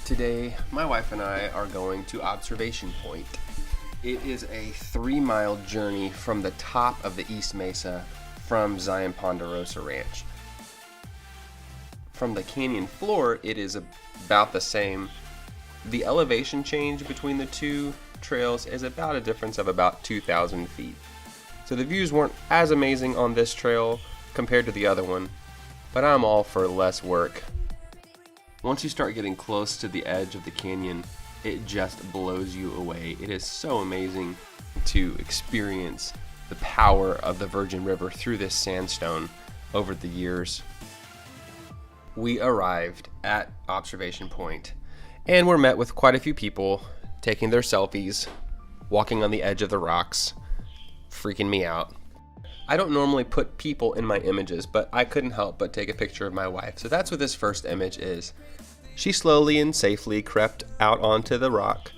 Today, my wife and I are going to Observation Point. It is a 3-mile journey from the top of the East Mesa from Zion Ponderosa Ranch. From the canyon floor, it is about the same. The elevation change between the two trails is about a difference of about 2,000 feet. So the views weren't as amazing on this trail compared to the other one, but I'm all for less work. Once you start getting close to the edge of the canyon, it just blows you away. It is so amazing to experience the power of the Virgin River through this sandstone over the years. We arrived at Observation Point and were met with quite a few people taking their selfies, walking on the edge of the rocks, freaking me out. I don't normally put people in my images, but I couldn't help but take a picture of my wife. So that's what this first image is. She slowly and safely crept out onto the rock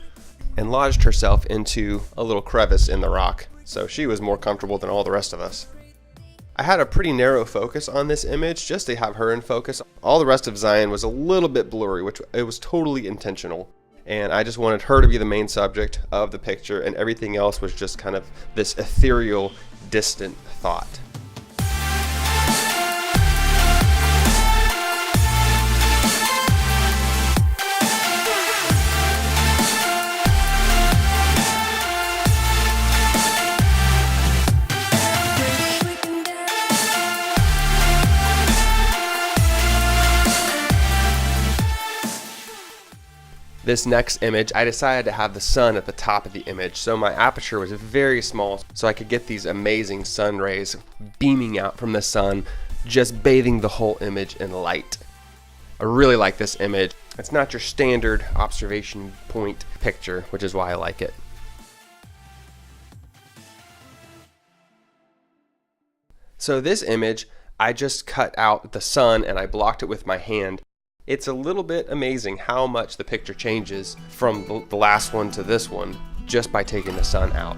and lodged herself into a little crevice in the rock. So she was more comfortable than all the rest of us. I had a pretty narrow focus on this image just to have her in focus. All the rest of Zion was a little bit blurry, which it was totally intentional. And I just wanted her to be the main subject of the picture, and everything else was just kind of this ethereal, distant thought. This next image, I decided to have the sun at the top of the image, so my aperture was very small so I could get these amazing sun rays beaming out from the sun, just bathing the whole image in light. I really like this image. It's not your standard observation point picture, which is why I like it. So this image, I just cut out the sun and I blocked it with my hand. It's a little bit amazing how much the picture changes from the last one to this one just by taking the sun out.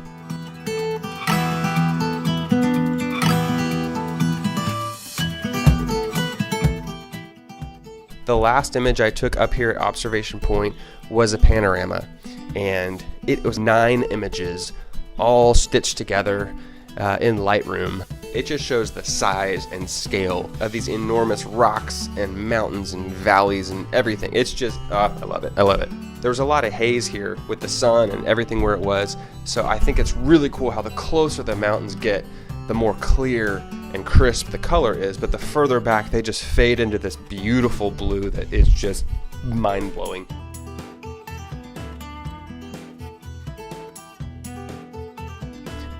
The last image I took up here at Observation Point was a panorama, and it was 9 images all stitched together in Lightroom. It just shows the size and scale of these enormous rocks and mountains and valleys and everything. It's just, I love it. I love it. There was a lot of haze here with the sun and everything where it was, so I think it's really cool how the closer the mountains get, the more clear and crisp the color is, but the further back they just fade into this beautiful blue that is just mind-blowing.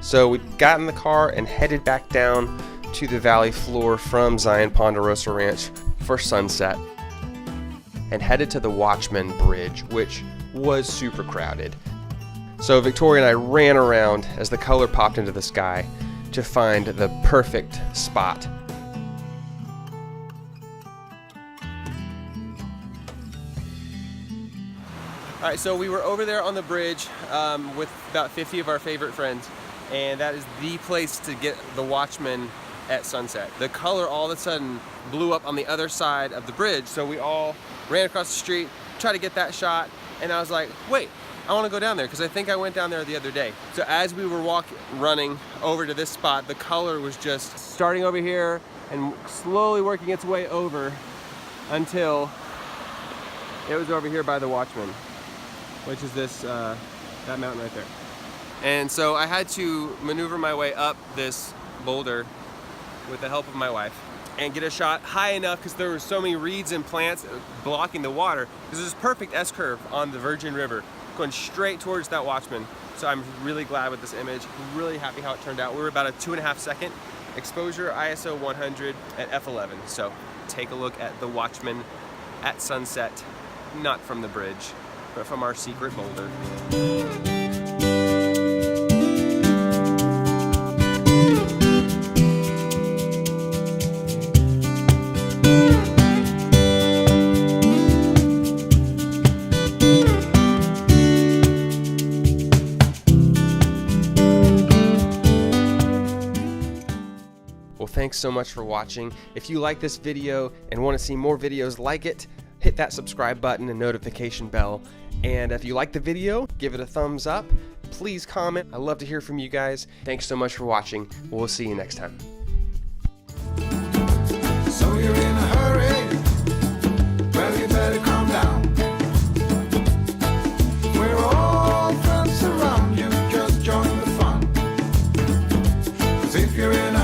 So we got in the car and headed back down to the valley floor from Zion Ponderosa Ranch for sunset and headed to the Watchman bridge, which was super crowded. So Victoria and I ran around as the color popped into the sky to find the perfect spot. All right, so we were over there on the bridge with about 50 of our favorite friends. And that is the place to get the Watchman at sunset. The color all of a sudden blew up on the other side of the bridge, so we all ran across the street, tried to get that shot, and I was like, wait, I want to go down there because I think I went down there the other day. So as we were running over to this spot, the color was just starting over here and slowly working its way over until it was over here by the Watchman. which is this that mountain right there. And so I had to maneuver my way up this boulder with the help of my wife and get a shot high enough because there were so many reeds and plants blocking the water. This is perfect S-curve on the Virgin River going straight towards that Watchman. So I'm really glad with this image, really happy how it turned out. We were about a 2.5 second exposure, ISO 100 at f11. So take a look at the Watchman at sunset, not from the bridge, but from our secret boulder. Well, thanks so much for watching. If you like this video and want to see more videos like it, hit that subscribe button and notification bell. And if you like the video, give it a thumbs up. Please comment. I love to hear from you guys. Thanks so much for watching. We'll see you next time. So you're in a hurry? Well, you better calm down. We're all friends around you. Just join the fun. 'Cause if you're in a